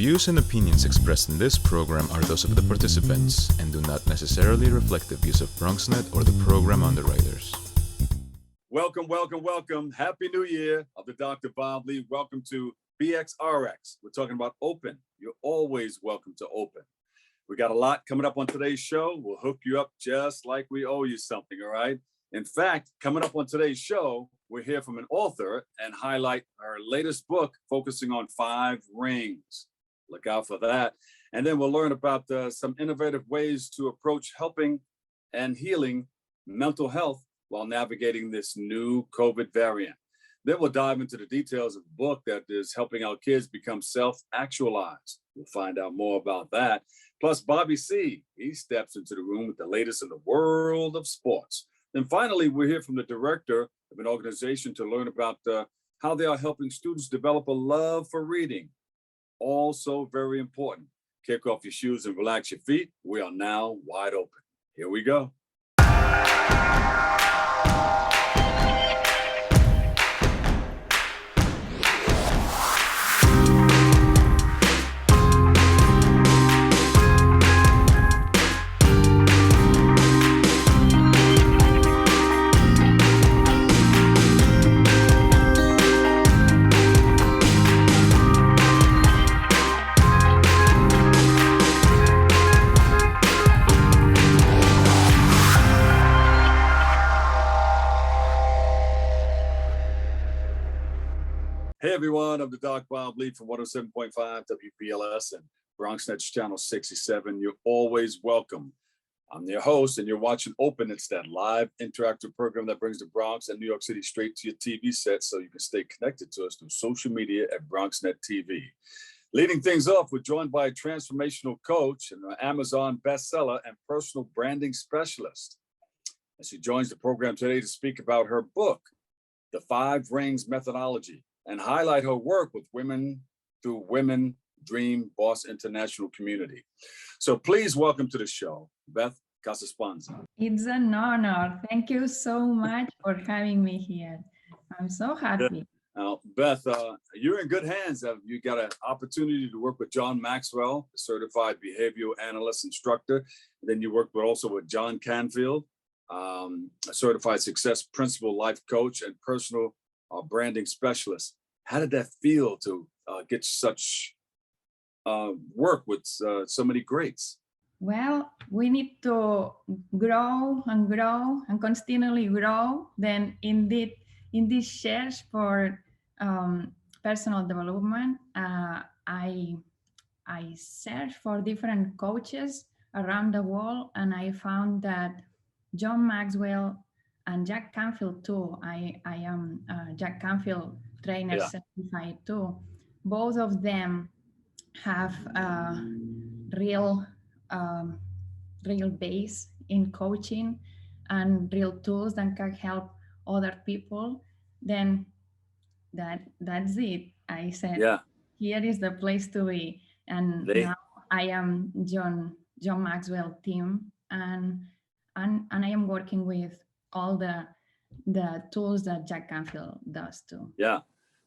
views and opinions expressed in this program are those of the participants and do not necessarily reflect the views of BronxNet or the program underwriters. Welcome, welcome, welcome. Happy New Year of the Dr. Bob Lee. Welcome to BXRX. We're talking about open. You're always welcome to open. We got a lot coming up on today's show. We'll hook you up just like we owe you something, all right? In fact, coming up on today's show, we'll hear from an author and highlight her latest book focusing on 5 rings. Look out for that. And then we'll learn about some innovative ways to approach helping and healing mental health while navigating this new COVID variant. Then we'll dive into the details of the book that is helping our kids become self-actualized. We'll find out more about that. Plus, Bobby C., he steps into the room with the latest in the world of sports. Then finally, we'll hear from the director of an organization to learn about how they are helping students develop a love for reading. Also very important. Kick off your shoes and relax your feet. We are now wide open. Here we go. Hey everyone, I'm the Doc Bob Lee from 107.5 WBLS and BronxNet's Channel 67. You're always welcome. I'm your host and you're watching Open. It's that live interactive program that brings the Bronx and New York City straight to your TV set so you can stay connected to us through social media at BronxNet TV. Leading things off, we're joined by a transformational coach and an Amazon bestseller and personal branding specialist. And she joins the program today to speak about her book, The 5 Rings Methodology, and highlight her work with women through Women Dream Boss International Community. So please welcome to the show, Beth Casaspanza. It's an honor. Thank you so much for having me here. I'm so happy. Now, Beth, you're in good hands. You got an opportunity to work with John Maxwell, a certified behavioral analyst instructor. And then you worked also with John Canfield, a certified success principal life coach and personal branding specialist. How did that feel to get such work with so many greats? Well, we need to grow and continually grow. Then indeed, in this search for personal development, I searched for different coaches around the world, and I found that John Maxwell and Jack Canfield too. I am Jack Canfield trainer certified too. Both of them have a real base in coaching and real tools that can help other people. Then that's it. I said, here is the place to be. And now I am John Maxwell team, and I am working with all the tools that Jack Canfield does too. Yeah,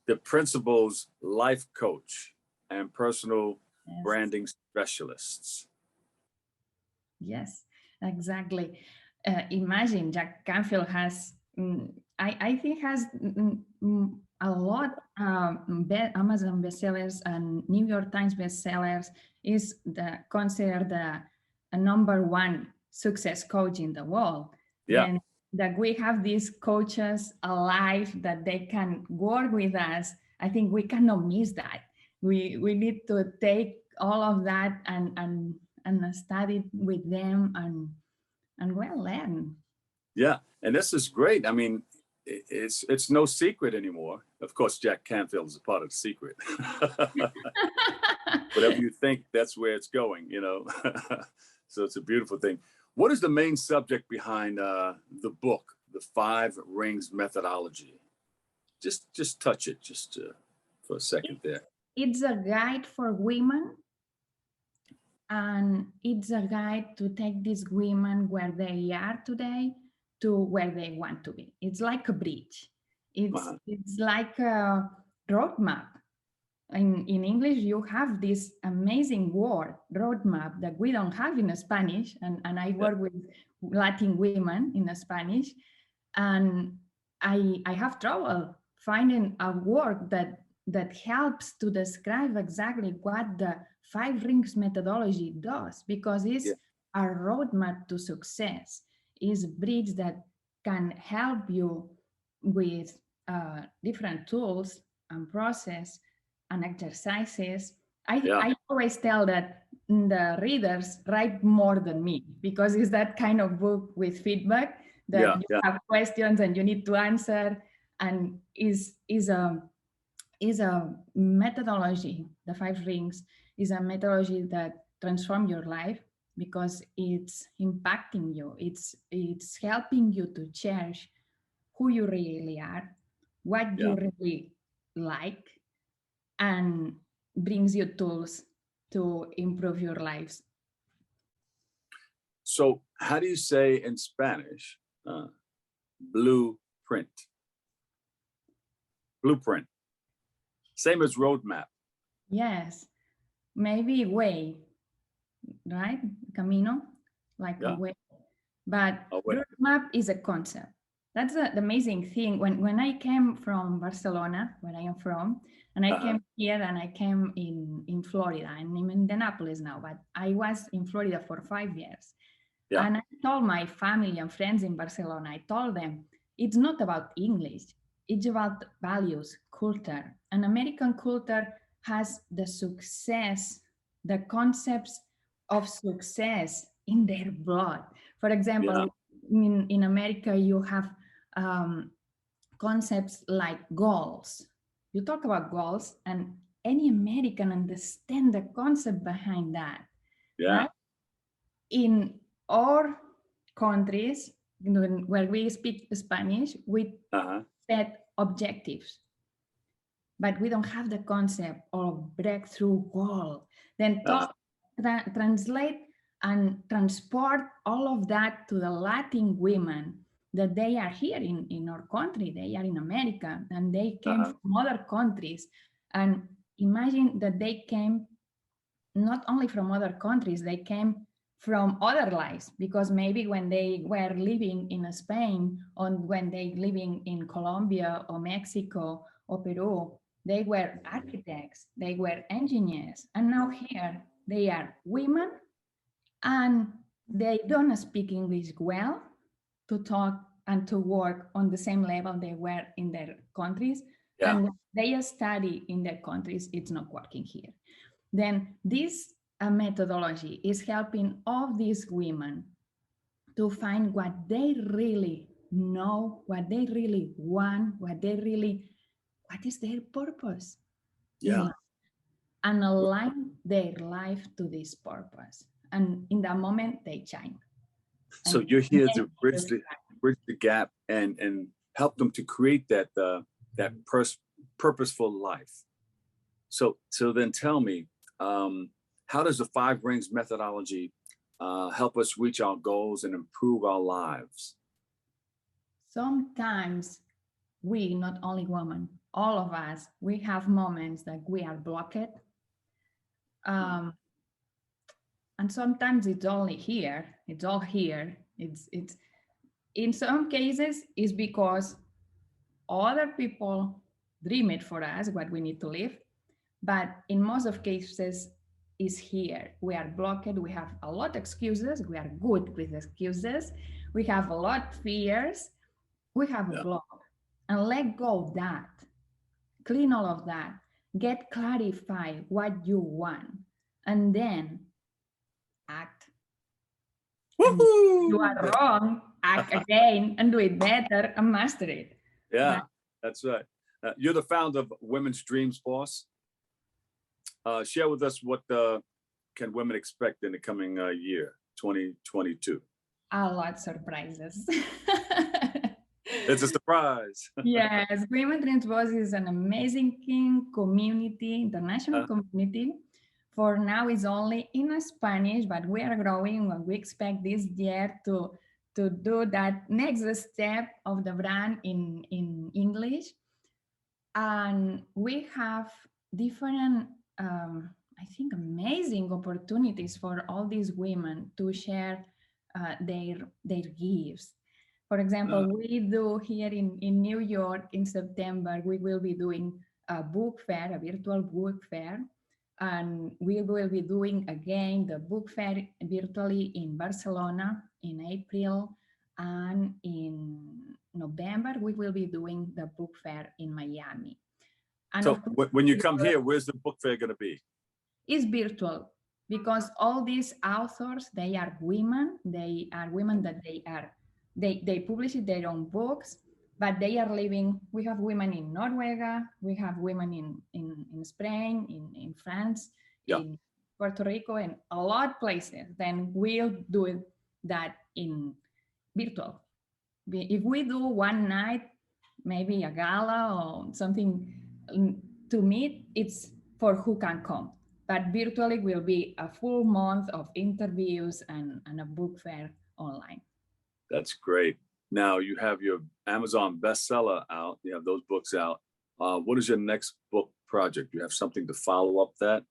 the principal's life coach and personal branding specialists. Yes, exactly. Imagine Jack Canfield has, I think has a lot Amazon bestsellers and New York Times bestsellers. Is considered the #1 success coach in the world. Yeah. And that we have these coaches alive that they can work with us. I think we cannot miss that. We need to take all of that and study with them and well learn. Yeah, and this is great. I mean, it's no secret anymore. Of course, Jack Canfield is a part of the secret. Whatever you think, that's where it's going, you know. So it's a beautiful thing. What is the main subject behind the book, The 5 Rings Methodology? Just touch it for a second there. It's a guide for women, and it's a guide to take these women where they are today to where they want to be. It's like a bridge. It's like a roadmap in English, you have this amazing word, roadmap, that we don't have in Spanish. And I work with Latin women in Spanish, and I have trouble finding a word that helps to describe exactly what the 5 rings methodology does, because it's a roadmap to success. It's a bridge that can help you with different tools and process and exercises. I always tell that the readers write more than me, because it's that kind of book with feedback that you have questions and you need to answer, and is a methodology. The 5 rings is a methodology that transforms your life, because it's impacting you. It's helping you to cherish who you really are, what you really like, and brings you tools to improve your lives. So how do you say in Spanish, blueprint? Blueprint. Same as roadmap. Yes, maybe way, right? Camino, like a way. But roadmap is a concept. That's the amazing thing. When I came from Barcelona, where I am from, and I came here, and I came in Florida, and I'm in Indianapolis now, but I was in Florida for 5 years. And I told my family and friends in Barcelona, I told them, it's not about English, it's about values, culture. And American culture has the success, the concepts of success in their blood. For example, in America, you have concepts like goals. You talk about goals, and any American understand the concept behind that. Right? In our countries, where we speak Spanish, we set objectives, but we don't have the concept of breakthrough goal. Then translate and transport all of that to the Latin women, that they are here in our country, they are in America, and they came from other countries. And imagine that they came not only from other countries, they came from other lives, because maybe when they were living in Spain, or when they living in Colombia or Mexico or Peru, they were architects, they were engineers, and now here they are women, and they don't speak English well to talk and to work on the same level they were in their countries. And they study in their countries, it's not working here. Then this methodology is helping all these women to find what they really know, what they really want, what is their purpose in life, and align their life to this purpose. And in that moment, they shine. So you're here to bridge the gap and help them to create that purposeful life. So then tell me, how does the 5 rings methodology help us reach our goals and improve our lives? Sometimes we, not only women, all of us, we have moments that we are blocked. And sometimes it's only here, it's all here. It's in some cases it's because other people dream it for us, what we need to live. But in most of cases, is here. We are blocked. We have a lot of excuses. We are good with excuses. We have a lot of fears. We have a block. And let go of that. Clean all of that. Get clarified what you want. And then act. You are wrong. Act again and do it better and master it. Yeah, that's right. You're the founder of Women's Dreams Boss. Share with us what can women expect in the coming year, 2022? A lot of surprises. It's a surprise. Yes, Women's Dreams Boss is an amazing community, international community. For now, it's only in Spanish, but we are growing, and we expect this year to do that next step of the brand in English. And we have different, I think, amazing opportunities for all these women to share their gifts. For example, we do here in New York in September, we will be doing a book fair, a virtual book fair. And we will be doing again the book fair virtually in Barcelona in April. And in November, we will be doing the book fair in Miami. And So when you come here, where's the book fair going to be? It's virtual because all these authors, they are women. They are women that they publish their own books, but they are living. We have women in Norway, we have women in Spain, in France, in Puerto Rico, and a lot of places. Then we'll do that in virtual. If we do one night, maybe a gala or something to meet, it's for who can come. But virtually will be a full month of interviews and a book fair online. That's great. Now you have your Amazon bestseller out. You have those books out. What is your next book project? Do you have something to follow up that?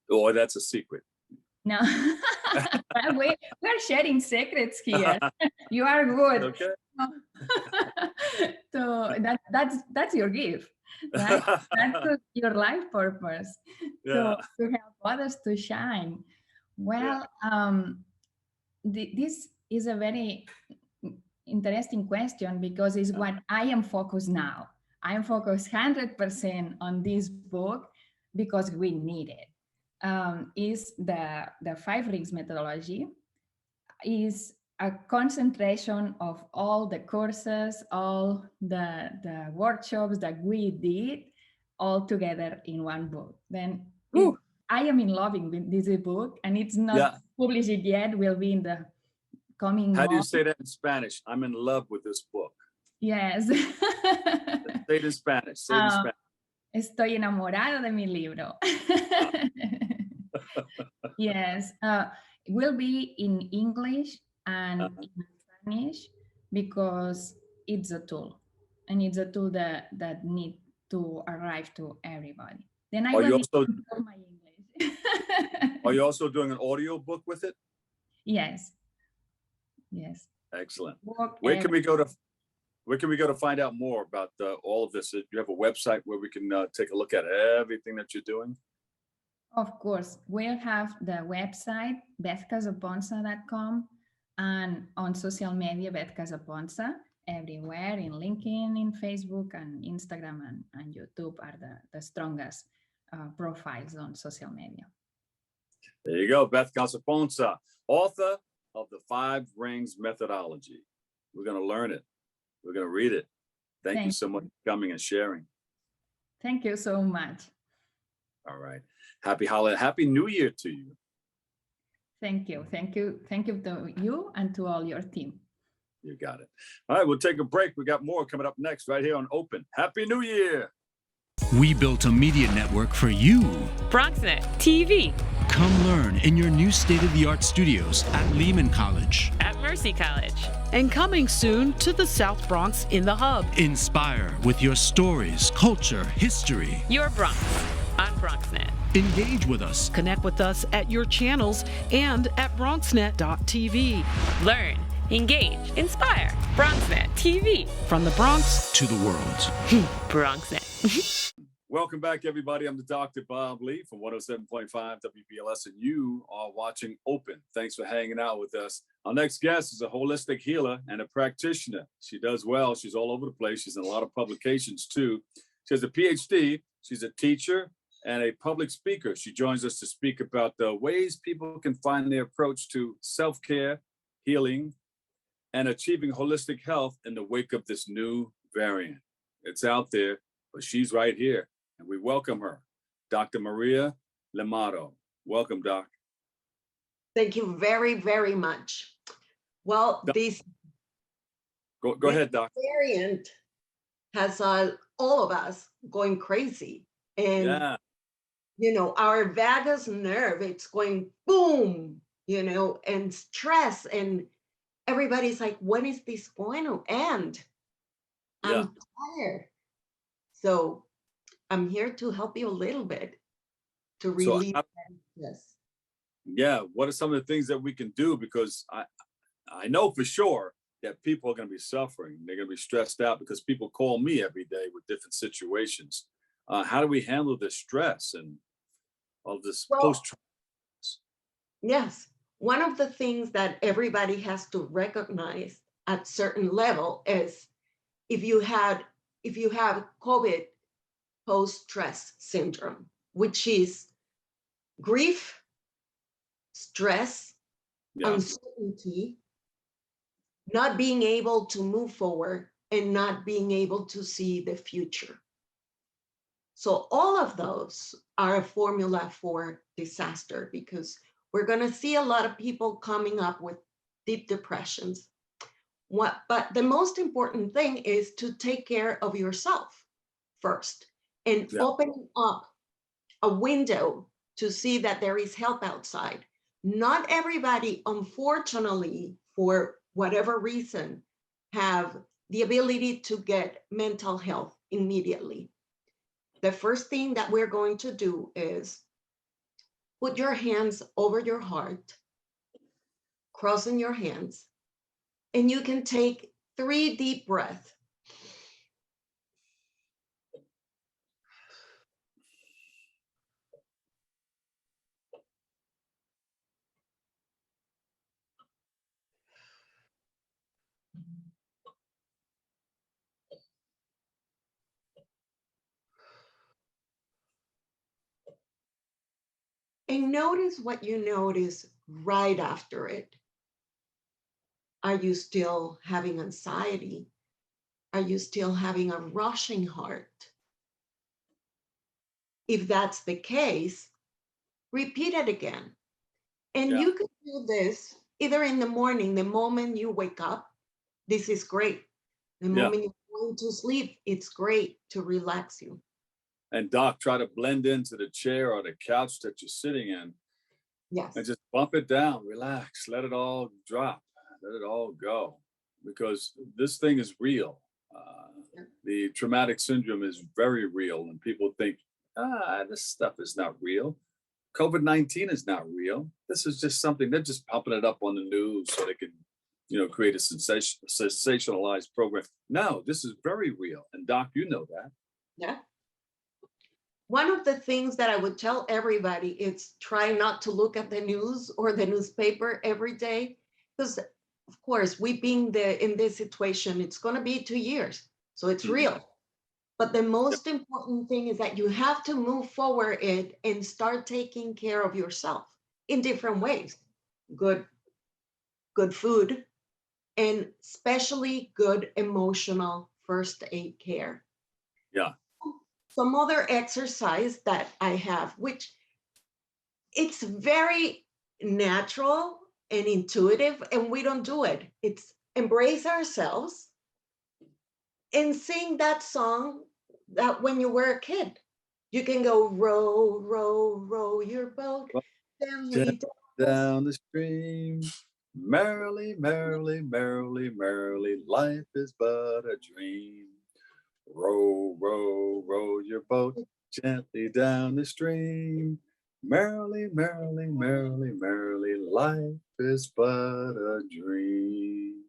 Or that's a secret? No, we're sharing secrets here. You are good. Okay. So that's your gift. That's your life purpose. Yeah. So to help others to shine. Well, this is a very interesting question because it's what I am focused now. I am focused 100% on this book because we need it. Is the 5 rings methodology is a concentration of all the courses, all the workshops that we did all together in one book. Then I am in love with this book, and it's not published yet, will be in the coming How month. do you say that in Spanish? I'm in love with this book. Yes. Say it in Spanish. Say it in Spanish. Estoy enamorado de mi libro. Yes. It will be in English and in Spanish because it's a tool, and it's a tool that need to arrive to everybody. Then I will improve my English. Are you also doing an audio book with it? Yes. Yes. Excellent. Where can we go to find out more about all of this? Do you have a website where we can take a look at everything that you're doing? Of course, we'll have the website, bethcasaponza.com, and on social media, Beth Casaponza, everywhere, in LinkedIn, in Facebook, and Instagram, and YouTube are the strongest profiles on social media. There you go, Beth Casaponza, author of the 5 Rings Methodology. We're going to learn it. We're going to read it. Thank you so much for coming and sharing. Thank you so much. All right. Happy holiday. Happy New Year to you. Thank you. Thank you. Thank you to you and to all your team. You got it. All right, we'll take a break. We got more coming up next right here on Open. Happy New Year. We built a media network for you. BronxNet TV. Come learn in your new state-of-the-art studios at Lehman College. At Mercy College. And coming soon to the South Bronx in the Hub. Inspire with your stories, culture, history. Your Bronx on BronxNet. Engage with us. Connect with us at your channels and at BronxNet.tv. Learn, engage, inspire. BronxNet TV. From the Bronx to the world. BronxNet. Welcome back, everybody. I'm the Dr. Bob Lee from 107.5 WBLS, and you are watching Open. Thanks for hanging out with us. Our next guest is a holistic healer and a practitioner. She does well. She's all over the place. She's in a lot of publications, too. She has a PhD. She's a teacher and a public speaker. She joins us to speak about the ways people can find their approach to self-care, healing, and achieving holistic health in the wake of this new variant. It's out there, but she's right here. And we welcome her, Dr. Maria Lemato. Welcome, Doc. Thank you very, very much. Well, this Go ahead, Doc. variant has all of us going crazy. And, you know, our vagus nerve, it's going boom, you know, and stress. And everybody's like, when is this going to end? I'm tired. So I'm here to help you a little bit to So relieve that stress. yeah, what are some of the things that we can do? Because I know for sure that people are going to be suffering. They're going to be stressed out because people call me every day with different situations. How do we handle this stress and all this Well, post? yes, one of the things that everybody has to recognize at certain level is if you have COVID post-stress syndrome, which is grief, stress, Yeah, uncertainty, not being able to move forward, and not being able to see the future. So all of those are a formula for disaster, because we're going to see a lot of people coming up with deep depressions. But the most important thing is to take care of yourself first and yeah, opening up a window to see that there is help outside. Not everybody, unfortunately, for whatever reason, have the ability to get mental health immediately. The first thing that we're going to do is put your hands over your heart, crossing your hands, and you can take 3 deep breaths. And notice what you notice right after it. Are you still having anxiety? Are you still having a rushing heart? If that's the case, repeat it again. And yeah. you can do this either in the morning, the moment you wake up, this is great. The Yeah. moment you're going to sleep, it's great to relax you. And Doc, try to blend into the chair or the couch that you're sitting in Yes. and just bump it down, relax, let it all drop, let it all go, because this thing is real. The traumatic syndrome is very real, and people think, this stuff is not real. COVID-19 is not real. This is just something, they're just pumping it up on the news so they can, create a sensationalized program. No, this is very real. And Doc, you know that. Yeah. One of the things that I would tell everybody is try not to look at the news or the newspaper every day, because of course, we being in this situation, it's going to be 2 years. So it's real. But the most important thing is that you have to move forward and start taking care of yourself in different ways. Good food, and especially good emotional first aid care. Yeah. Some other exercise that I have, which it's very natural and intuitive, and we don't do it. It's embrace ourselves and sing that song that when you were a kid. You can go row, row, row your boat gently Down the stream, merrily, merrily, merrily, merrily, life is but a dream. Row, row, row your boat gently down the stream. Merrily, merrily, merrily, merrily, life is but a dream.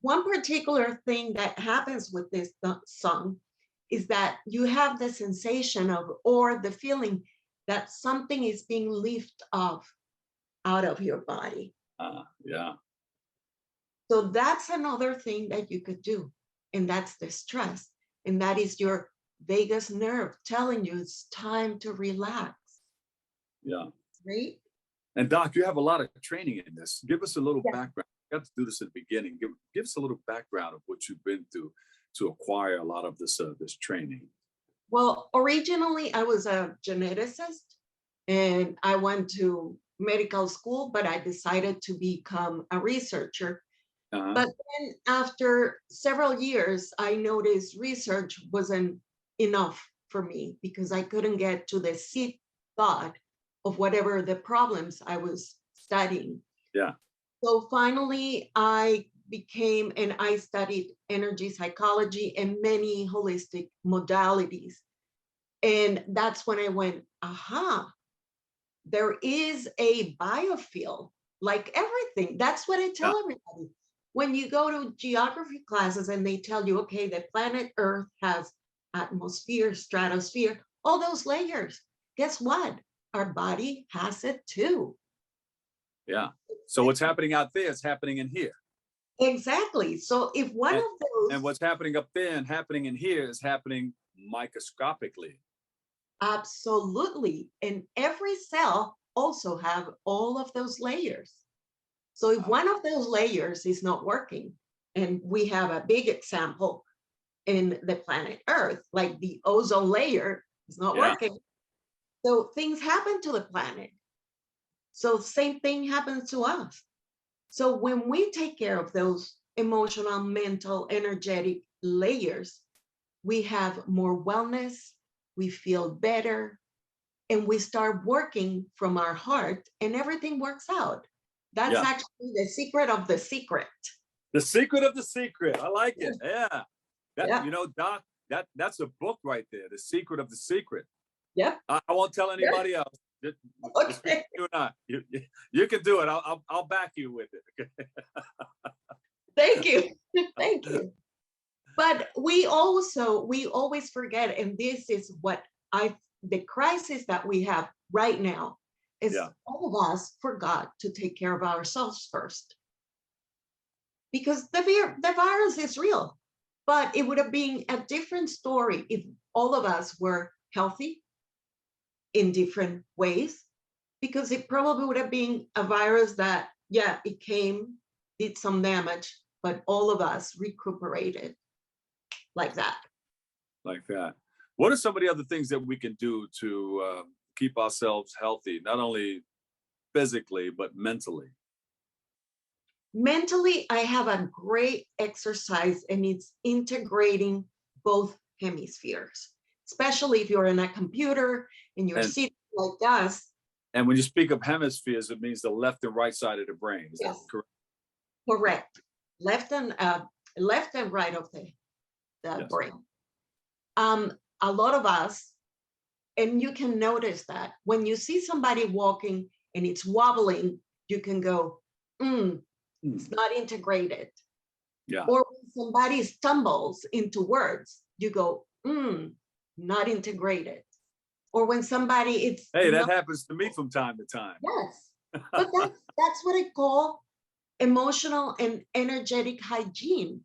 One particular thing that happens with this song is that you have the sensation of, or the feeling that something is being lifted off out of your body. Yeah. So that's another thing that you could do. And that's the stress. And that is your vagus nerve telling you it's time to relax. Yeah. Right? And Doc, you have a lot of training in this. Give us a little background. You have to do this at the beginning. Give us a little background of what you've been through to acquire a lot of this training. Well, originally I was a geneticist and I went to medical school, but I decided to become a researcher. But then after several years, I noticed research wasn't enough for me because I couldn't get to the seed thought of whatever the problems I was studying. Yeah. So finally, I studied energy psychology and many holistic modalities. And that's when I went, aha, there is a biofield, like everything. That's what I tell everybody. When you go to geography classes and they tell you, okay, the planet Earth has atmosphere, stratosphere, all those layers. Guess what? Our body has it too. Yeah. So what's happening out there is happening in here. Exactly. So if one of those. And what's happening up there and happening in here is happening microscopically. Absolutely. And every cell also have all of those layers. So if one of those layers is not working, and we have a big example in the planet Earth, like the ozone layer is not working. So things happen to the planet. So same thing happens to us. So when we take care of those emotional, mental, energetic layers, we have more wellness, we feel better, and we start working from our heart, and everything works out. That's actually the secret of the secret. The secret of the secret. I like it. Yeah. That, you know, Doc, that's a book right there. The secret of the secret. Yeah. I won't tell anybody else. Okay. You not. You can do it. I'll back you with it. Thank you. Thank you. But we always forget, and this is what the crisis that we have right now is all of us forgot to take care of ourselves first. Because the virus is real, but it would have been a different story if all of us were healthy in different ways, because it probably would have been a virus that, it came, did some damage, but all of us recuperated like that. Like that. What are some of the other things that we can do to keep ourselves healthy, not only physically, but mentally? Mentally, I have a great exercise, and it's integrating both hemispheres, especially if you're in a computer and you're sitting like us. And when you speak of hemispheres, it means the left and right side of the brain. Is that correct? Correct. Left and right of the brain. A lot of us, and you can notice that when you see somebody walking and it's wobbling, you can go, it's not integrated. Yeah. Or when somebody stumbles into words, you go, not integrated. Or when somebody, that happens to me from time to time. Yes. But that's what I call emotional and energetic hygiene.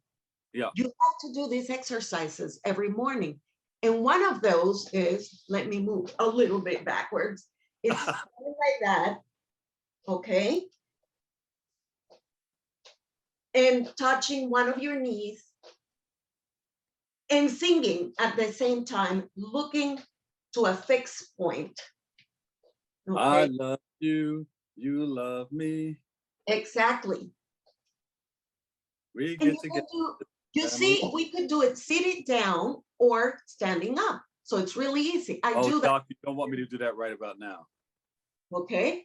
Yeah. You have to do these exercises every morning. And one of those is, let me move a little bit backwards. It's like that. Okay. And touching one of your knees and singing at the same time, looking to a fixed point. Okay. I love you. You love me. Exactly. We get together. You see, we could do it sitting down or standing up. So it's really easy. I do that. Doc, you don't want me to do that right about now. Okay.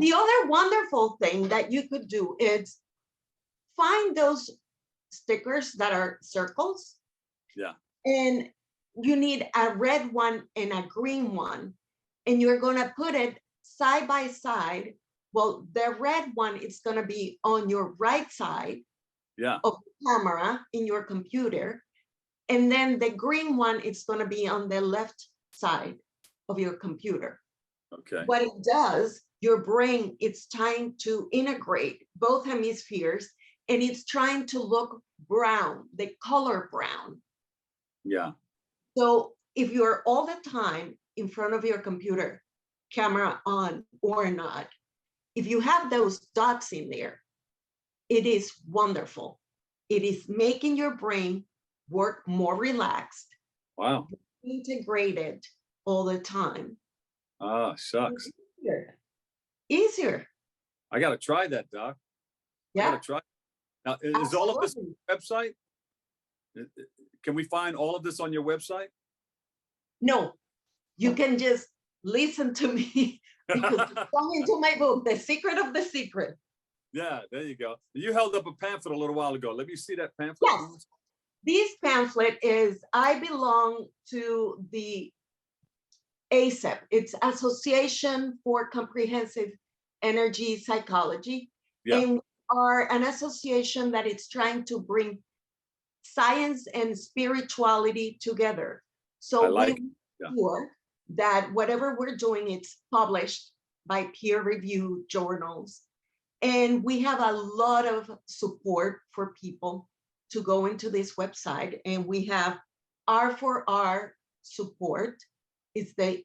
The other wonderful thing that you could do is find those stickers that are circles. Yeah. And you need a red one and a green one. And you're going to put it side by side. Well, the red one is going to be on your right side of the camera in your computer. And then the green one is going to be on the left side of your computer. Okay. What it does, your brain, it's trying to integrate both hemispheres, and it's trying to look brown, the color brown. Yeah. So if you're all the time in front of your computer, camera on or not, if you have those dots in there, it is wonderful. It is making your brain work more relaxed. Wow. Integrated all the time. Shucks. Easier. I got to try that, Doc. Yeah. I got to try. Now, is all of this on your website? Can we find all of this on your website? No, you can just listen to me because it's coming into my book, The Secret of the Secret. Yeah, there you go. You held up a pamphlet a little while ago. Let me see that pamphlet. this pamphlet is, I belong to the ACEP. It's Association for Comprehensive Energy Psychology. Yeah. And we are an association that is trying to bring science and spirituality together. So we make sure that whatever we're doing, it's published by peer-reviewed journals. And we have a lot of support for people to go into this website. And we have R4R support. It's the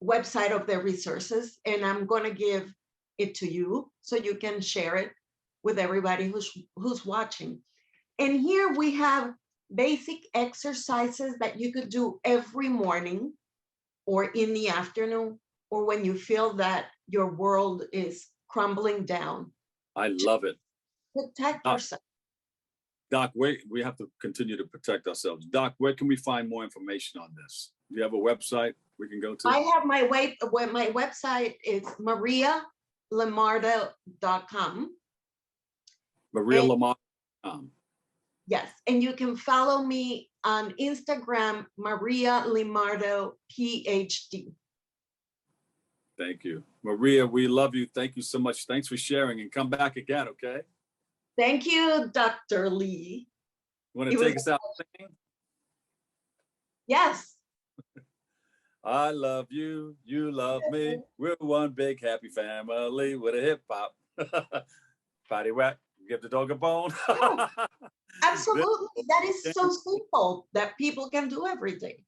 website of the resources. And I'm going to give it to you so you can share it with everybody who's watching. And here we have basic exercises that you could do every morning or in the afternoon, or when you feel that your world is crumbling down. I love it. Protect yourself. Doc, we have to continue to protect ourselves. Doc, where can we find more information on this? Do you have a website we can go to? I have my website is marialemardo.com. marialemardo.com. Yes, and you can follow me on Instagram, Maria Limardo, PhD. Thank you. Maria, we love you. Thank you so much. Thanks for sharing, and come back again, okay? Thank you, Dr. Lee. You want to take us out singing? Yes. I love you, you love me. We're one big happy family with a hip hop. Patty whack, give the dog a bone. Yeah, absolutely. That is so simple that people can do every day.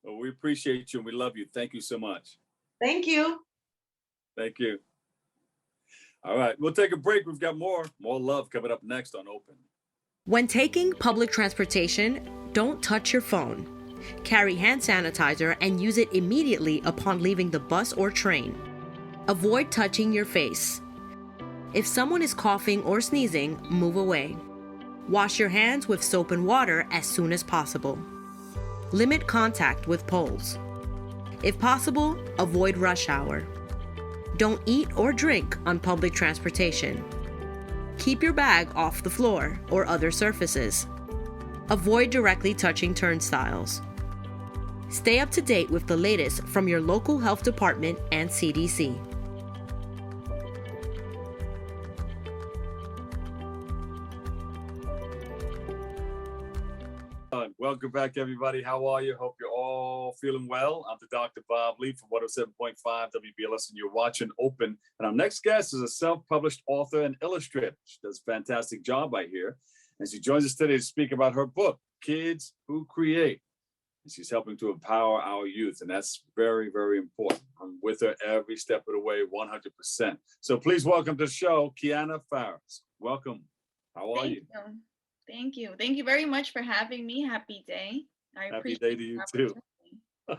Well, we appreciate you and we love you. Thank you so much. Thank you. Thank you. All right, we'll take a break. We've got more love coming up next on Open. When taking public transportation, don't touch your phone. Carry hand sanitizer and use it immediately upon leaving the bus or train. Avoid touching your face. If someone is coughing or sneezing, move away. Wash your hands with soap and water as soon as possible. Limit contact with poles. If possible, avoid rush hour. Don't eat or drink on public transportation. Keep your bag off the floor or other surfaces. Avoid directly touching turnstiles. Stay up to date with the latest from your local health department and CDC. Welcome back, everybody. How are you? Hope you're all feeling well. I'm the Dr. Bob Lee from 107.5 WBLS, and you're watching Open. And our next guest is a self-published author and illustrator. She does a fantastic job, I hear. And she joins us today to speak about her book, Kids Who Create. And she's helping to empower our youth, and that's very, very important. I'm with her every step of the way, 100%. So please welcome to the show, Kiana Faris. Welcome. How are you? Thank you. Thank you very much for having me. Happy day. Happy day to you too. All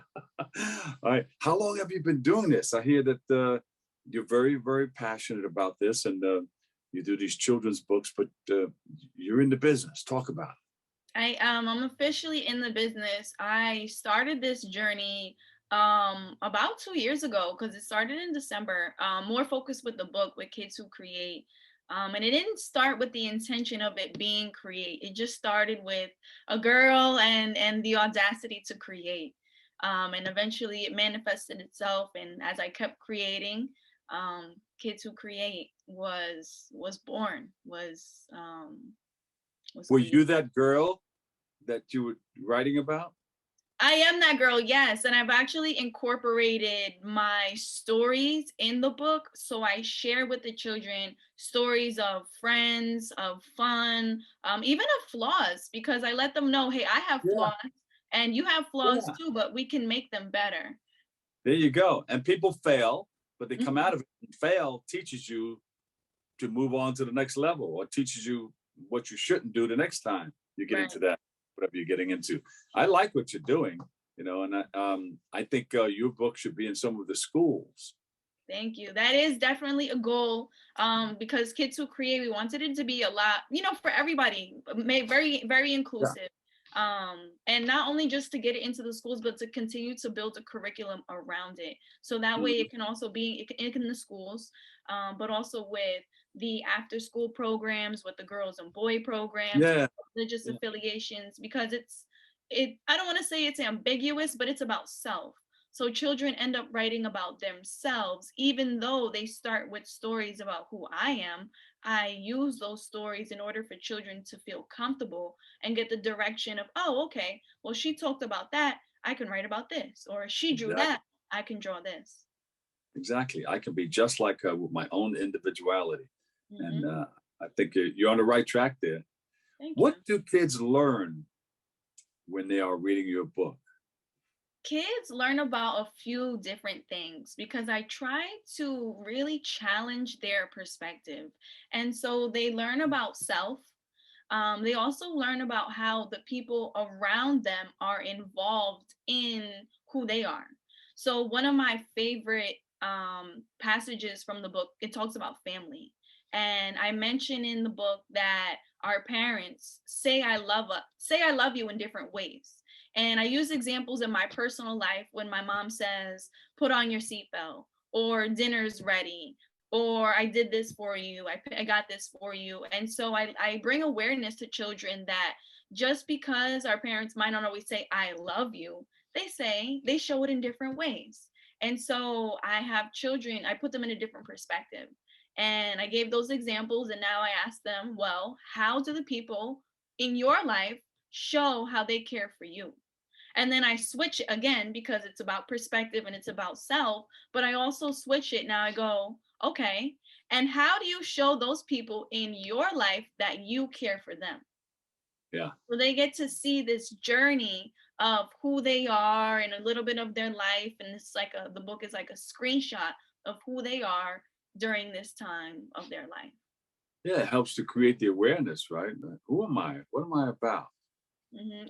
right. How long have you been doing this? I hear that you're very, very passionate about this, and you do these children's books, but you're in the business. Talk about it. I'm officially in the business. I started this journey about 2 years ago because it started in December, more focused with the book with Kids Who Create. And it didn't start with the intention of it being create. It just started with a girl and the audacity to create. And eventually it manifested itself. And as I kept creating, Kids Who Create was born. Were you that girl that you were writing about? I am that girl, yes. And I've actually incorporated my stories in the book. So I share with the children stories of friends, of fun, even of flaws, because I let them know, hey, I have flaws and you have flaws too, but we can make them better. There you go. And people fail, but they come out of it. And fail teaches you to move on to the next level, or teaches you what you shouldn't do the next time you get into that, whatever you're getting into. I like what you're doing, and I think your book should be in some of the schools. Thank you. That is definitely a goal, because Kids Who Create, we wanted it to be a lot, for everybody, very, very inclusive. And not only just to get it into the schools, but to continue to build a curriculum around it. So that way it can also be in the schools, but also with the after school programs, with the girls and boy programs, religious affiliations, because I don't want to say it's ambiguous, but it's about self. So children end up writing about themselves, even though they start with stories about who I am. I use those stories in order for children to feel comfortable and get the direction of, oh, okay, well, she talked about that, I can write about this, or she drew that, I can draw this. Exactly. I can be just like her with my own individuality. And I think you're on the right track there. What do kids learn when they are reading your book? Kids learn about a few different things because I try to really challenge their perspective. And so they learn about self. They also learn about how the people around them are involved in who they are. So one of my favorite passages from the book, it talks about family. And I mention in the book that our parents say I love you in different ways. And I use examples in my personal life when my mom says, put on your seatbelt, or dinner's ready, or I did this for you, I got this for you. And so I bring awareness to children that just because our parents might not always say, I love you, they show it in different ways. And so I have children, I put them in a different perspective. And I gave those examples, and now I ask them, well, how do the people in your life show how they care for you? And then I switch it again because it's about perspective and it's about self, but I also switch it. Now I go, okay, and how do you show those people in your life that you care for them? Yeah. So they get to see this journey of who they are and a little bit of their life. And it's like the book is like a screenshot of who they are during this time of their life. Yeah, it helps to create the awareness, right? Who am I? What am I about?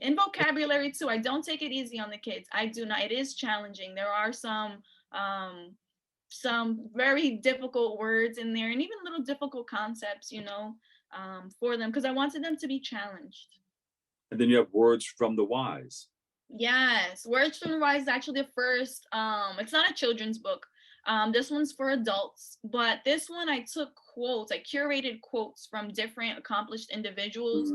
And vocabulary too. I don't take it easy on the kids. I do not. It is challenging. There are some very difficult words in there, and even little difficult concepts, for them, because I wanted them to be challenged. And then you have words from the wise. Yes, Words from the Wise is actually the first. It's not a children's book. This one's for adults, but this one I took quotes, I curated quotes from different accomplished individuals.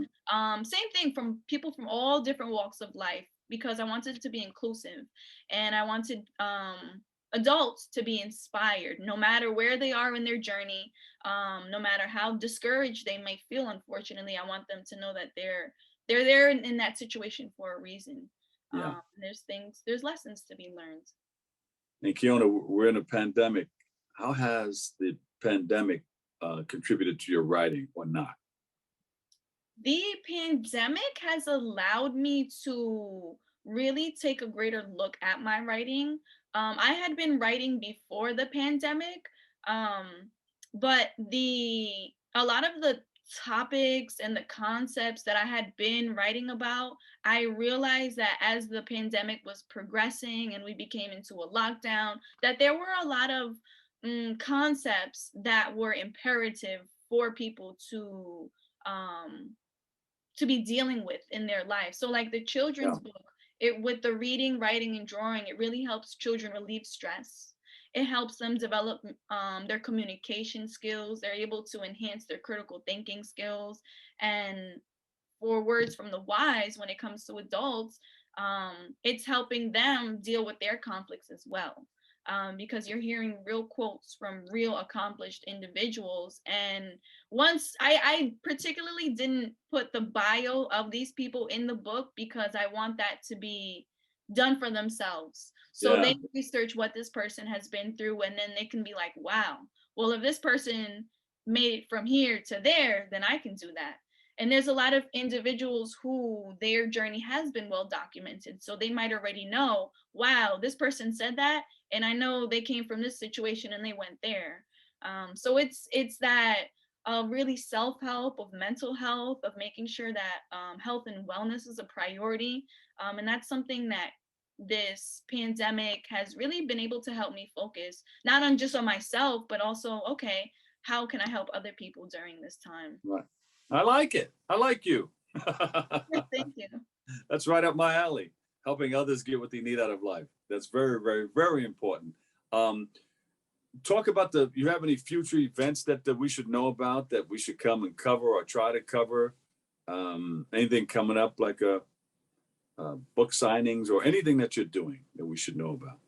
Same thing, from people from all different walks of life, because I wanted it to be inclusive, and I wanted adults to be inspired, no matter where they are in their journey, no matter how discouraged they may feel. Unfortunately, I want them to know that they're there in that situation for a reason. Yeah. There's lessons to be learned. And Kiona, we're in a pandemic. How has the pandemic contributed to your writing or not? The pandemic has allowed me to really take a greater look at my writing. I had been writing before the pandemic, but a lot of the topics and the concepts that I had been writing about, I realized that as the pandemic was progressing and we became into a lockdown, that there were a lot of concepts that were imperative for people to be dealing with in their life. So like the children's book, with the reading, writing, and drawing, it really helps children relieve stress. It helps them develop their communication skills. They're able to enhance their critical thinking skills. And for Words from the Wise, when it comes to adults, it's helping them deal with their conflicts as well. Because you're hearing real quotes from real accomplished individuals. And once I particularly didn't put the bio of these people in the book because I want that to be done for themselves. So they research what this person has been through, and then they can be like, wow, well, if this person made it from here to there, then I can do that. And there's a lot of individuals who their journey has been well documented. So they might already know, wow, this person said that, and I know they came from this situation and they went there. So it's that really self-help of mental health, of making sure that health and wellness is a priority. And that's something that this pandemic has really been able to help me focus, not on just on myself, but also, okay, how can I help other people during this time? Right. I like it. I like you. Thank you. That's right up my alley. Helping others get what they need out of life. That's very, very, very important. Talk about you have any future events that we should know about, that we should come and cover or try to cover Anything coming up like book signings or anything that you're doing that we should know about?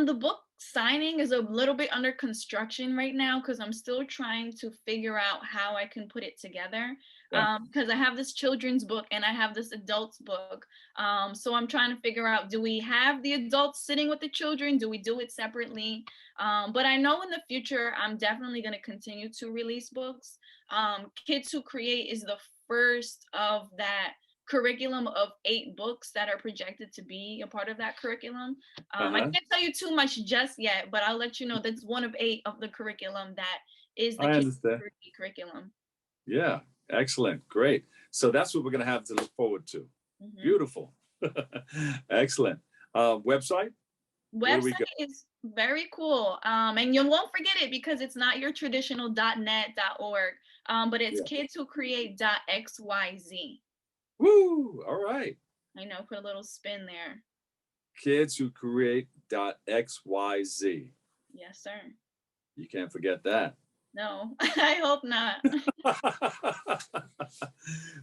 The book signing is a little bit under construction right now because I'm still trying to figure out how I can put it together. Because I have this children's book and I have this adults book. So I'm trying to figure out, do we have the adults sitting with the children? Do we do it separately? But I know in the future, I'm definitely going to continue to release books. Kids Who Create is the first of that curriculum of 8 books that are projected to be a part of that curriculum. I can't tell you too much just yet, but I'll let you know that's one of 8 of the curriculum that is the Kids Who Create curriculum. Yeah, excellent, great. So that's what we're going to have to look forward to. Beautiful. Excellent. Website? Website is very cool. And you won't forget it because it's not your traditional .net.org, but it's kidswhocreate.xyz. Woo! All right. I know, put a little spin there. Kidswhocreate.xyz. Yes, sir. You can't forget that. No, I hope not.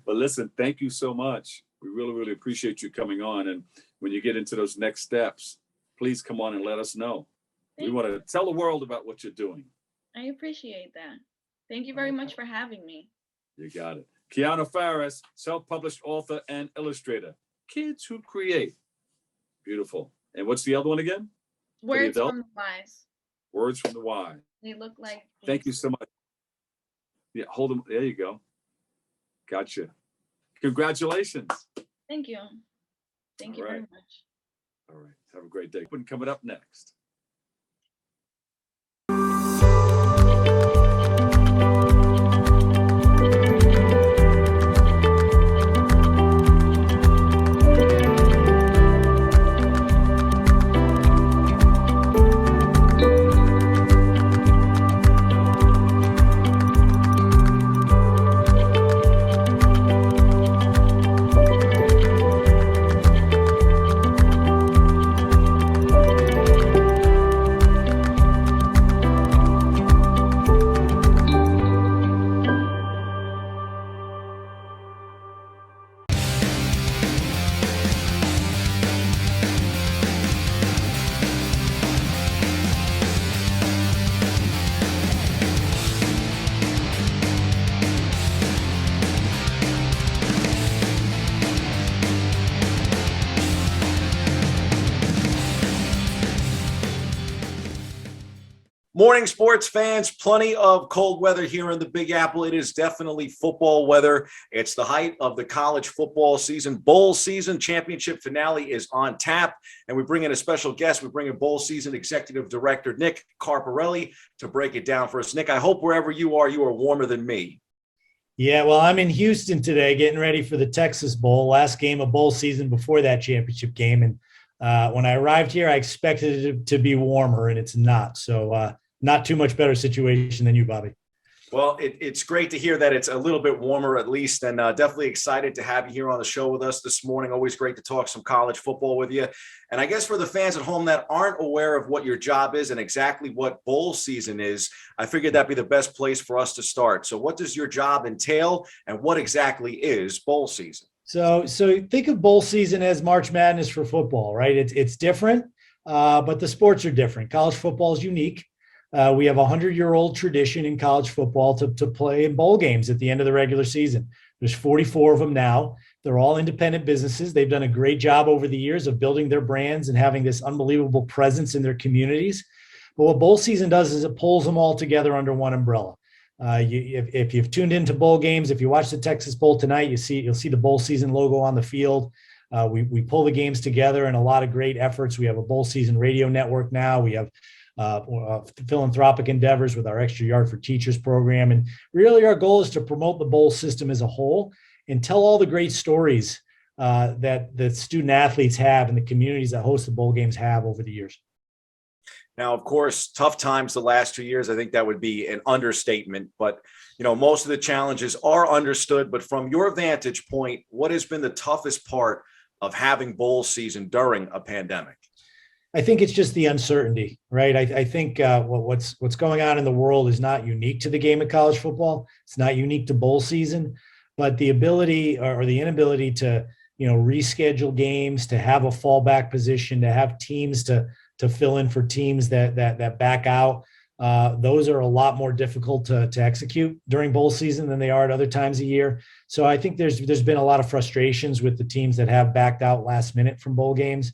But listen, thank you so much. We really, really appreciate you coming on. And when you get into those next steps, please come on and let us know. We want to tell the world about what you're doing. I appreciate that. Thank you very much for having me. You got it. Kiana Faris, self-published author and illustrator. Kids Who Create. Beautiful. And what's the other one again? Words from the Wise. Words from the Wise. They look like. Thank you so much. Yeah, hold them. There you go. Gotcha. Congratulations. Thank you. Thank you very much. All right. Have a great day. Coming up next. Morning, sports fans. Plenty of cold weather here in the Big Apple. It is definitely football weather. It's the height of the college football season. Bowl season championship finale is on tap, and we bring in a special guest. We bring in bowl season executive director Nick Carparelli to break it down for us. Nick, I hope wherever you are warmer than me. Yeah, well, I'm in Houston today getting ready for the Texas Bowl, last game of bowl season before that championship game. And when I arrived here, I expected it to be warmer, and it's not. So not too much better situation than you, Bobby. Well, it's great to hear that it's a little bit warmer at least, and definitely excited to have you here on the show with us this morning. Always great to talk some college football with you. And I guess for the fans at home that aren't aware of what your job is and exactly what bowl season is, I figured that'd be the best place for us to start. So what does your job entail, and what exactly is bowl season? So think of bowl season as March Madness for football, right? It's different, but the sports are different. College football is unique. We have a 100-year-old tradition in college football to play in bowl games at the end of the regular season. There's 44 of them now. They're all independent businesses. They've done a great job over the years of building their brands and having this unbelievable presence in their communities. But what bowl season does is it pulls them all together under one umbrella. If you've tuned into bowl games, if you watch the Texas Bowl tonight, you'll see the bowl season logo on the field. We pull the games together in a lot of great efforts. We have a bowl season radio network now. We have philanthropic endeavors with our Extra Yard for Teachers program. And really our goal is to promote the bowl system as a whole and tell all the great stories that the student athletes have and the communities that host the bowl games have over the years. Now, of course, tough times the last 2 years. I think that would be an understatement, but most of the challenges are understood. But from your vantage point, what has been the toughest part of having bowl season during a pandemic? I think it's just the uncertainty, right? I think what's going on in the world is not unique to the game of college football. It's not unique to bowl season. but the ability or the inability to, reschedule games, to have a fallback position, to have teams to fill in for teams that back out. Those are a lot more difficult to execute during bowl season than they are at other times of year. So I think there's been a lot of frustrations with the teams that have backed out last minute from bowl games.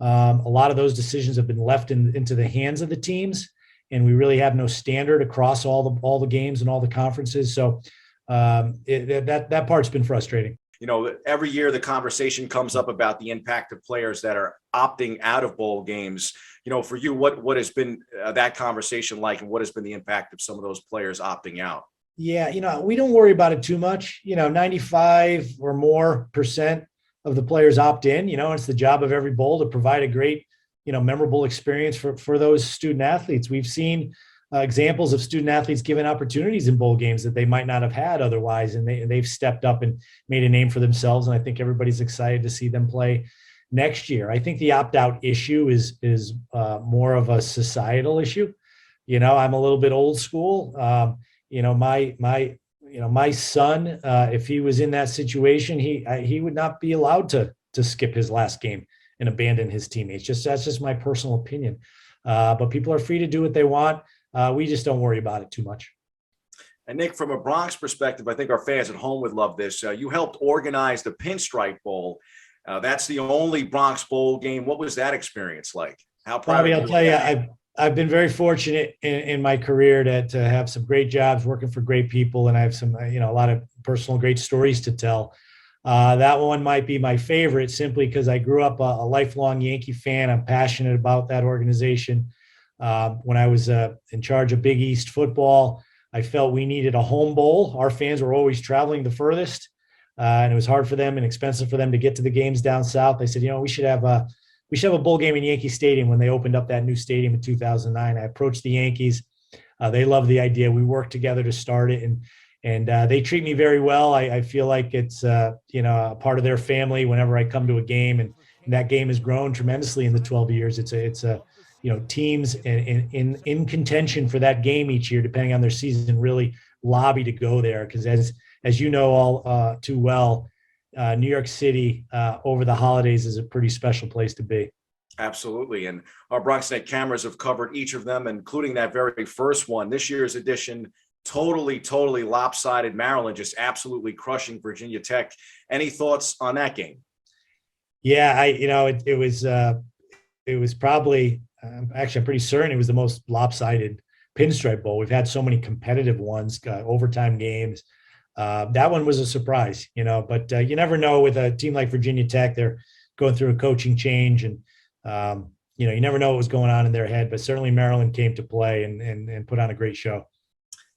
A lot of those decisions have been left into the hands of the teams, and we really have no standard across all the games and all the conferences. So that part's been frustrating. Every year the conversation comes up about the impact of players that are opting out of bowl games. For you, what has been that conversation like, and what has been the impact of some of those players opting out? Yeah, we don't worry about it too much. 95 or more % of the players opt in. It's the job of every bowl to provide a great, memorable experience for those student athletes. We've seen examples of student athletes given opportunities in bowl games that they might not have had otherwise, and they've stepped up and made a name for themselves. And I think everybody's excited to see them play next year. I think the opt-out issue is more of a societal issue. I'm a little bit old school. My son, if he was in that situation, he would not be allowed to skip his last game and abandon his teammates. That's just my personal opinion. But people are free to do what they want. We just don't worry about it too much. And Nick, from a Bronx perspective, I think our fans at home would love this. You helped organize the Pinstripe Bowl. That's the only Bronx Bowl game. What was that experience like? How proud Bobby, of you? I'll tell you, I've been very fortunate in my career to have some great jobs working for great people, and I have some, a lot of personal great stories to tell. That one might be my favorite simply because I grew up a lifelong Yankee fan. I'm passionate about that organization. When I was in charge of Big East football, I felt we needed a home bowl. Our fans were always traveling the furthest, and it was hard for them and expensive for them to get to the games down south. I said, we should have a bowl game in Yankee Stadium when they opened up that new stadium in 2009. I approached the Yankees. They loved the idea. We worked together to start it, and they treat me very well. I feel like it's a part of their family whenever I come to a game, and that game has grown tremendously in the 12 years. It's a teams in contention for that game each year, depending on their season, really lobby to go there. Because as you know all too well, New York City over the holidays is a pretty special place to be. Absolutely. And our BronxNet cameras have covered each of them, including that very first one. This year's edition, totally lopsided. Maryland just absolutely crushing Virginia Tech. Any thoughts on that game? Yeah, it was probably, actually, I'm pretty certain it was the most lopsided Pinstripe Bowl. We've had so many competitive ones, overtime games. That one was a surprise, but you never know with a team like Virginia Tech. They're going through a coaching change, and you never know what was going on in their head. But certainly Maryland came to play and put on a great show.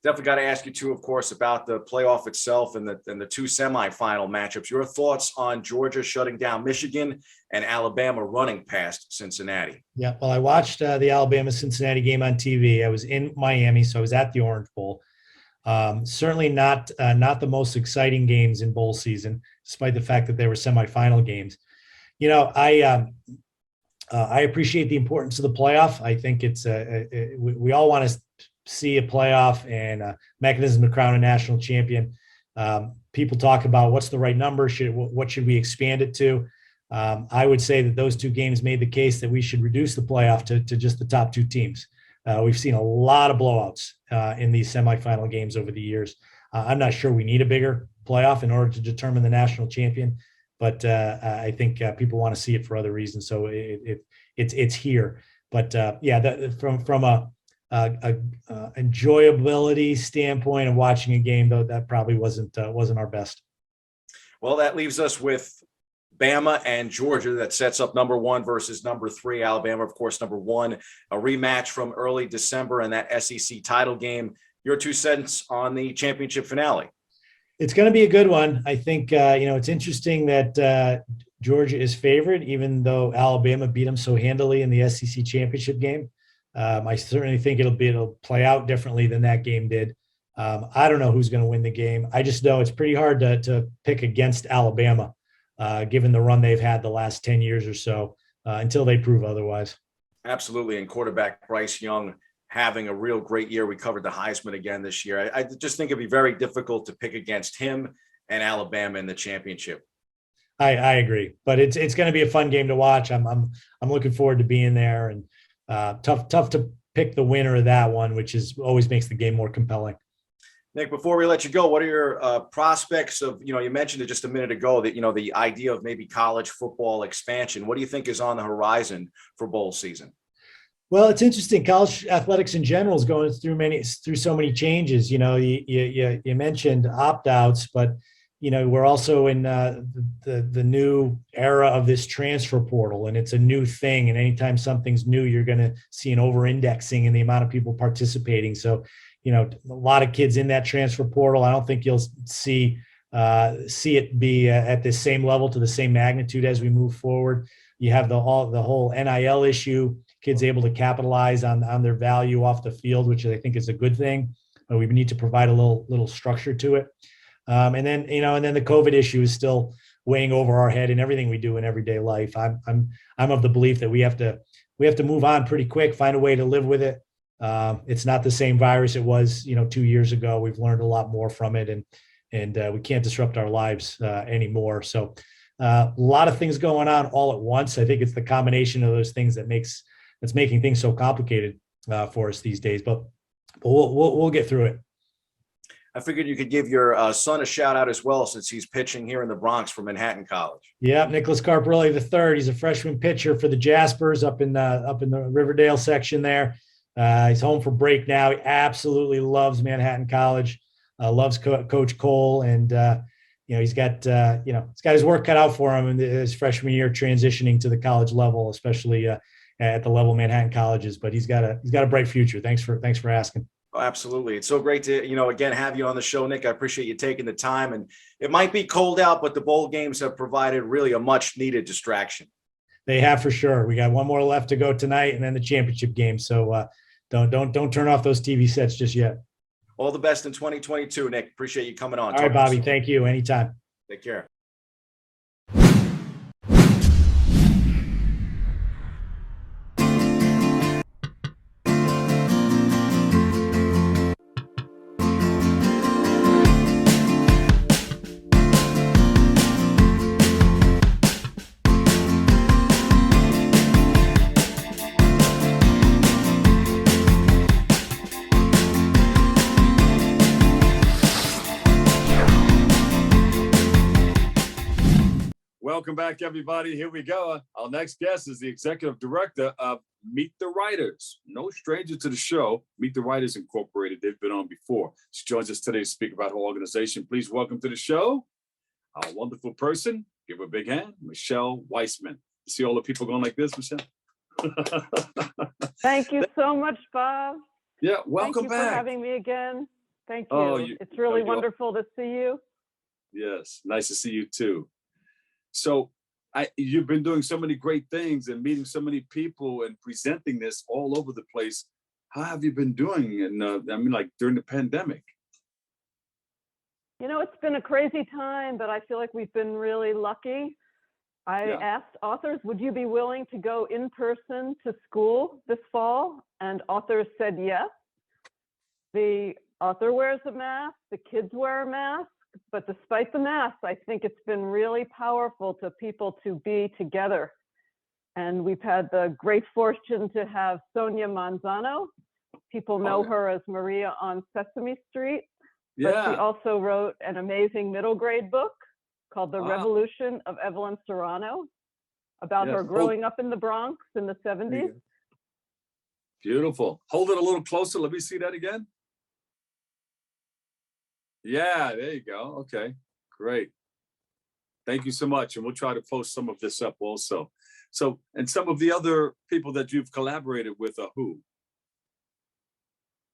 Definitely got to ask you too, of course, about the playoff itself and the two semifinal matchups. Your thoughts on Georgia shutting down Michigan and Alabama running past Cincinnati? Yeah, well, I watched the Alabama-Cincinnati game on TV. I was in Miami, so I was at the Orange Bowl. Certainly not the most exciting games in bowl season, despite the fact that they were semifinal games. I appreciate the importance of the playoff. I think we all want to see a playoff and a mechanism to crown a national champion. People talk about what's the right number. What should we expand it to? I would say that those two games made the case that we should reduce the playoff to just the top two teams. We've seen a lot of blowouts in these semifinal games over the years. I'm not sure we need a bigger playoff in order to determine the national champion, but I think people want to see it for other reasons. So it's here. But from a enjoyability standpoint of watching a game, though, that probably wasn't our best. Well, that leaves us with Bama and Georgia. That sets up number 1 versus number 3. Alabama, of course, number 1. A rematch from early December in that SEC title game. Your 2 cents on the championship finale? It's going to be a good one. I think it's interesting that Georgia is favored, even though Alabama beat them so handily in the SEC championship game. I certainly think it'll play out differently than that game did. I don't know who's going to win the game. I just know it's pretty hard to pick against Alabama, given the run they've had the last 10 years or so, until they prove otherwise. Absolutely. And quarterback Bryce Young having a real great year. We covered the Heisman again this year. I just think it'd be very difficult to pick against him and Alabama in the championship. I agree, but it's going to be a fun game to watch. I'm looking forward to being there, and tough to pick the winner of that one, which is always makes the game more compelling. Nick, before we let you go, what are your prospects of, you mentioned it just a minute ago that, the idea of maybe college football expansion. What do you think is on the horizon for bowl season? Well, it's interesting. College athletics in general is going through so many changes. You mentioned opt-outs, but we're also in the new era of this transfer portal, and it's a new thing. And anytime something's new, you're going to see an over-indexing in the amount of people participating. So, a lot of kids in that transfer portal. I don't think you'll see it be at the same level to the same magnitude as we move forward. You have the whole NIL issue, kids able to capitalize on their value off the field, which I think is a good thing. But we need to provide a little structure to it. And then the COVID issue is still weighing over our head in everything we do in everyday life. I'm of the belief that we have to move on pretty quick, find a way to live with it. It's not the same virus it was, 2 years ago. We've learned a lot more from it, and we can't disrupt our lives anymore. So a lot of things going on all at once. I think it's the combination of those things that's making things so complicated for us these days. But we'll get through it. I figured you could give your son a shout out as well, since he's pitching here in the Bronx for Manhattan College. Yeah, Nicholas Carparelli III. He's a freshman pitcher for the Jaspers up in the Riverdale section there. He's home for break now. He absolutely loves Manhattan College, loves Coach Cole, and he's got his work cut out for him in his freshman year, transitioning to the college level, especially at the level Manhattan College is. But he's got a bright future. Thanks for asking. Oh, absolutely. It's so great to, again, have you on the show, Nick. I appreciate you taking the time. And it might be cold out, but the bowl games have provided really a much needed distraction. They have, for sure. We got one more left to go tonight, and then the championship game. So don't turn off those TV sets just yet. All the best in 2022, Nick. Appreciate you coming on. All right, Bobby. Thank you. Anytime. Take care. Welcome back, everybody. Here we go. Our next guest is the executive director of Meet the Writers. No stranger to the show, Meet the Writers Incorporated. They've been on before. She joins us today to speak about her organization. Please welcome to the show our wonderful person. Give her a big hand, Michelle Weissman. You see all the people going like this, Michelle? Thank you so much, Bob. Yeah, welcome Thank you back. for having me again. Thank you. Oh, it's really wonderful to see you. Yes, nice to see you too. So you've been doing so many great things and meeting so many people and presenting this all over the place. How have you been doing? And like during the pandemic? It's been a crazy time, but I feel like we've been really lucky. I asked authors, would you be willing to go in person to school this fall? And authors said yes. The author wears a mask, the kids wear a mask. But despite the mask, I think it's been really powerful to people to be together. And we've had the great fortune to have Sonia Manzano. People know her as Maria on Sesame Street. Yeah. But she also wrote an amazing middle grade book called The Revolution of Evelyn Serrano, about her growing up in the Bronx in the 70s. Beautiful. Hold it a little closer. Let me see that again. Yeah, there you go. Okay, great. Thank you so much. And we'll try to post some of this up also. So, and some of the other people that you've collaborated with are who?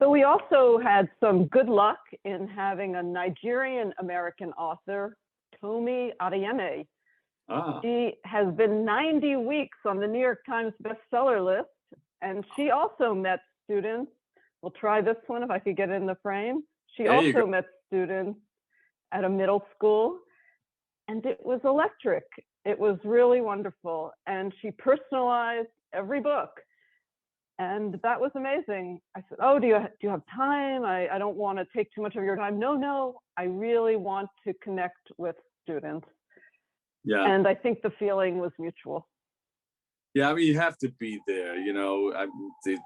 So we also had some good luck in having a Nigerian American author, Tomi Ariene. She has been 90 weeks on the New York Times bestseller list. And she also met students. We'll try this one if I could get it in the frame. She also met students at a middle school, and it was electric. It was really wonderful. And she personalized every book. And that was amazing. I said, oh, do you have time? I don't want to take too much of your time. No, I really want to connect with students. Yeah. And I think the feeling was mutual. Yeah, I mean, you have to be there, you know,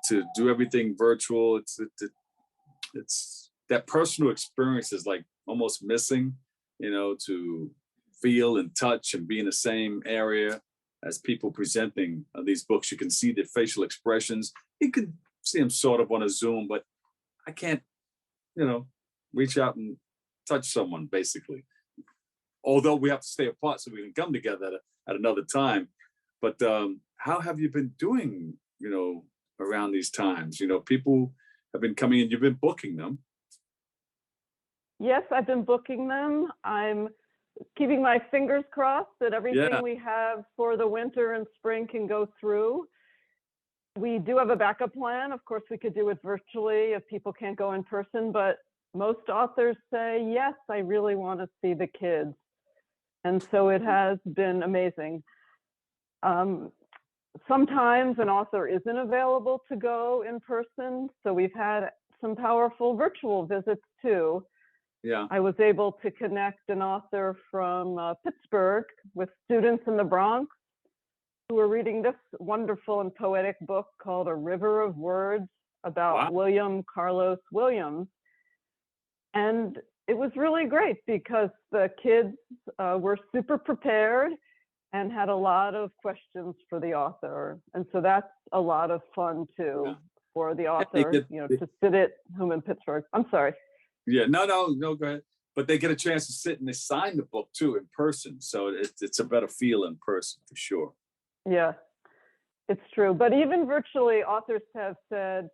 to do everything virtual. It's that personal experience is like almost missing, you know, to feel and touch and be in the same area as people presenting these books. You can see their facial expressions. You could see them sort of on a Zoom, but I can't, you know, reach out and touch someone, basically. Although we have to stay apart so we can come together at another time. But how have you been doing, you know, around these times? You know, people have been coming in, you've been booking them. Yes, I've been booking them. I'm keeping my fingers crossed that everything we have for the winter and spring can go through. We do have a backup plan. Of course, we could do it virtually if people can't go in person, but most authors say, yes, I really want to see the kids. And so it has been amazing. Sometimes an author isn't available to go in person, so we've had some powerful virtual visits too. Yeah. I was able to connect an author from Pittsburgh with students in the Bronx who were reading this wonderful and poetic book called A River of Words about William Carlos Williams. And it was really great because the kids were super prepared and had a lot of questions for the author. And so that's a lot of fun too for the author, you know, to sit at home in Pittsburgh. I'm sorry. Yeah, no, go ahead. But they get a chance to sit and they sign the book too in person. So it's a better feel in person for sure. Yeah, it's true. But even virtually, authors have said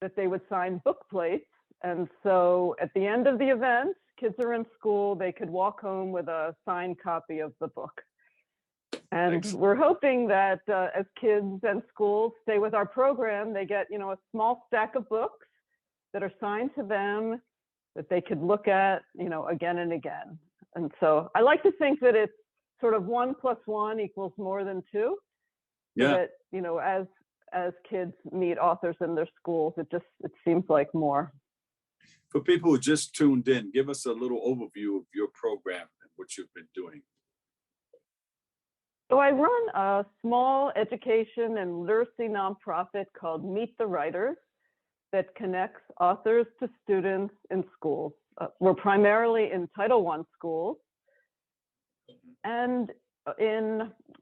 that they would sign book plates. And so at the end of the event, kids are in school, they could walk home with a signed copy of the book. And we're hoping that as kids and schools stay with our program, they get, you know, a small stack of books that are signed to them that they could look at, you know, again and again. And so I like to think that it's sort of 1 + 1 = more than 2. So that, you know, as kids meet authors in their schools, it seems like more. For people who just tuned in, give us a little overview of your program and what you've been doing. So I run a small education and literacy nonprofit called Meet the Writers that connects authors to students in schools. We're primarily in Title I schools. And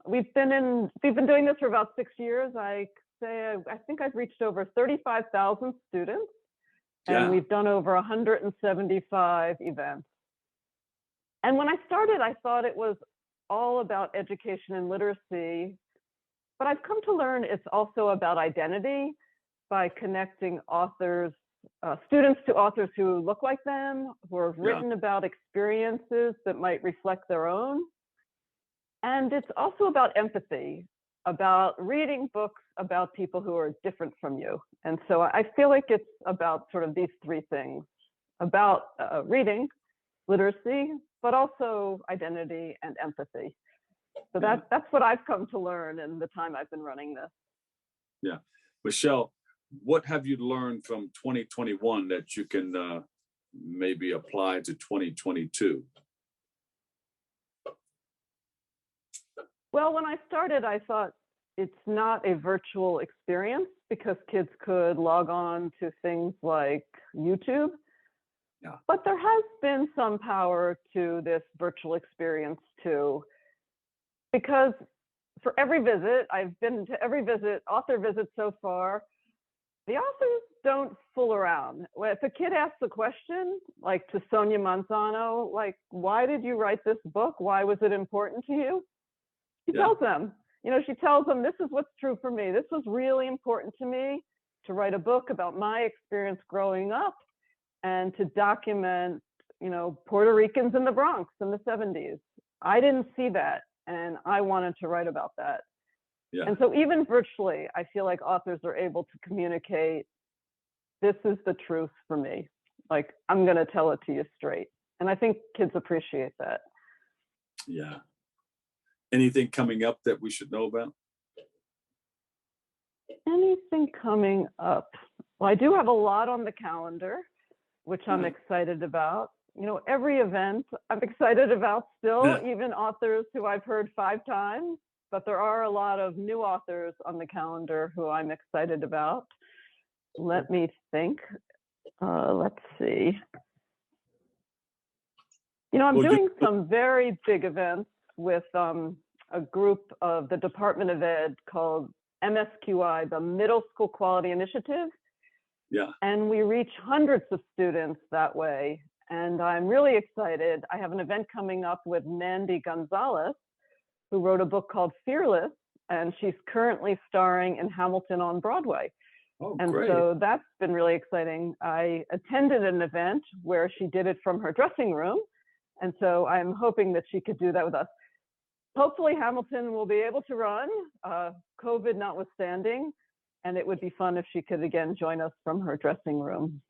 we've been doing this for about 6 years. I think I've reached over 35,000 students, and we've done over 175 events. And when I started, I thought it was all about education and literacy, but I've come to learn it's also about identity by connecting authors, students to authors who look like them, who have written about experiences that might reflect their own. And it's also about empathy, about reading books about people who are different from you. And so I feel like it's about sort of these 3 things, about reading, literacy, but also identity and empathy. So that's what I've come to learn in the time I've been running this. Yeah. Michelle, what have you learned from 2021 that you can maybe apply to 2022? Well, when I started, I thought it's not a virtual experience because kids could log on to things like YouTube. Yeah. But there has been some power to this virtual experience too, because for every visit, I've been to every author visit so far, the authors don't fool around. If a kid asks a question, like to Sonia Manzano, like, why did you write this book? Why was it important to you? She tells them, you know, she tells them, this is what's true for me. This was really important to me to write a book about my experience growing up and to document, you know, Puerto Ricans in the Bronx in the 70s. I didn't see that, and I wanted to write about that. Yeah. And so even virtually, I feel like authors are able to communicate, this is the truth for me. Like, I'm going to tell it to you straight. And I think kids appreciate that. Yeah. Anything coming up that we should know about? anything coming up? Well, I do have a lot on the calendar, which I'm excited about. You know, every event I'm excited about still, even authors who I've heard 5 times, but there are a lot of new authors on the calendar who I'm excited about. Let me think. Let's see. You know, I'm doing some very big events with a group of the Department of Ed called MSQI, the Middle School Quality Initiative. Yeah. And we reach hundreds of students that way. And I'm really excited. I have an event coming up with Mandy Gonzalez, who wrote a book called Fearless, and she's currently starring in Hamilton on Broadway. Oh, and great. So that's been really exciting. I attended an event where she did it from her dressing room. And so I'm hoping that she could do that with us. Hopefully Hamilton will be able to run, COVID notwithstanding, and it would be fun if she could again join us from her dressing room.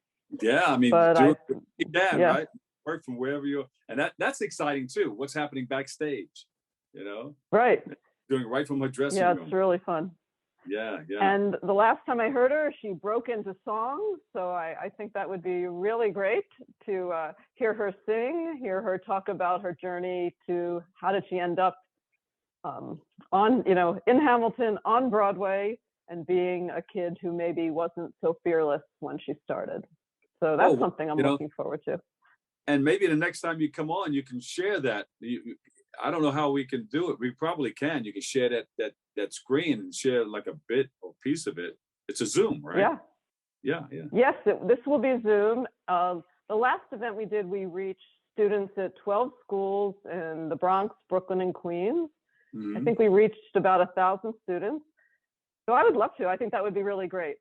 Yeah, I mean, But right? Work from wherever you're, and that's exciting too. What's happening backstage, you know? Right. Doing right from her dressing room. Yeah, it's really fun. Yeah. And the last time I heard her, she broke into song. So I think that would be really great to hear her sing, hear her talk about her journey to how did she end up on, you know, in Hamilton on Broadway and being a kid who maybe wasn't so fearless when she started. So that's something I'm looking forward to. And maybe the next time you come on, you can share that. I don't know how we can do it. We probably can. You can share that screen and share like a bit or piece of it. It's a Zoom, right? Yeah. Yes, this will be Zoom. The last event we did, we reached students at 12 schools in the Bronx, Brooklyn, and Queens. Mm-hmm. I think we reached about 1,000 students. So I would love to. I think that would be really great.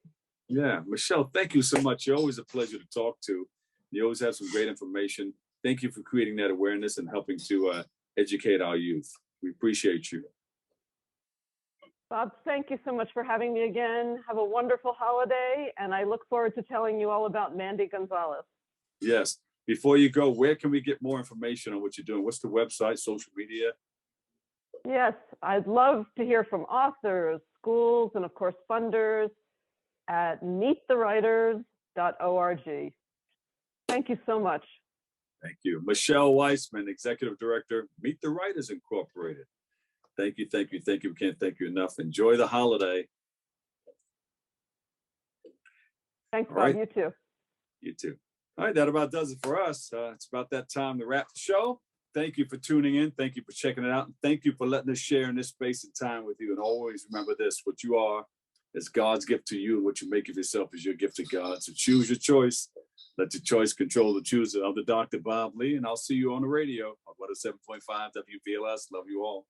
Yeah, Michelle, thank you so much. You're always a pleasure to talk to. You always have some great information. Thank you for creating that awareness and helping to educate our youth. We appreciate you. Bob, thank you so much for having me again. Have a wonderful holiday, and I look forward to telling you all about Mandy Gonzalez. Yes. Before you go, where can we get more information on what you're doing? What's the website, social media? Yes, I'd love to hear from authors, schools, and of course, funders at meetthewriters.org. Thank you so much. Thank you. Michelle Weissman, Executive Director, Meet the Writers Incorporated. Thank you. We can't thank you enough. Enjoy the holiday. Thanks, Bob. You too. You too. All right, that about does it for us. It's about that time to wrap the show. Thank you for tuning in. Thank you for checking it out. And thank you for letting us share in this space and time with you. And always remember this, what you are is God's gift to you, and what you make of yourself is your gift to God. So choose your choice. Let your choice control the chooser. I'm the Dr. Bob Lee, and I'll see you on the radio on 107.5 WVLS. Love you all.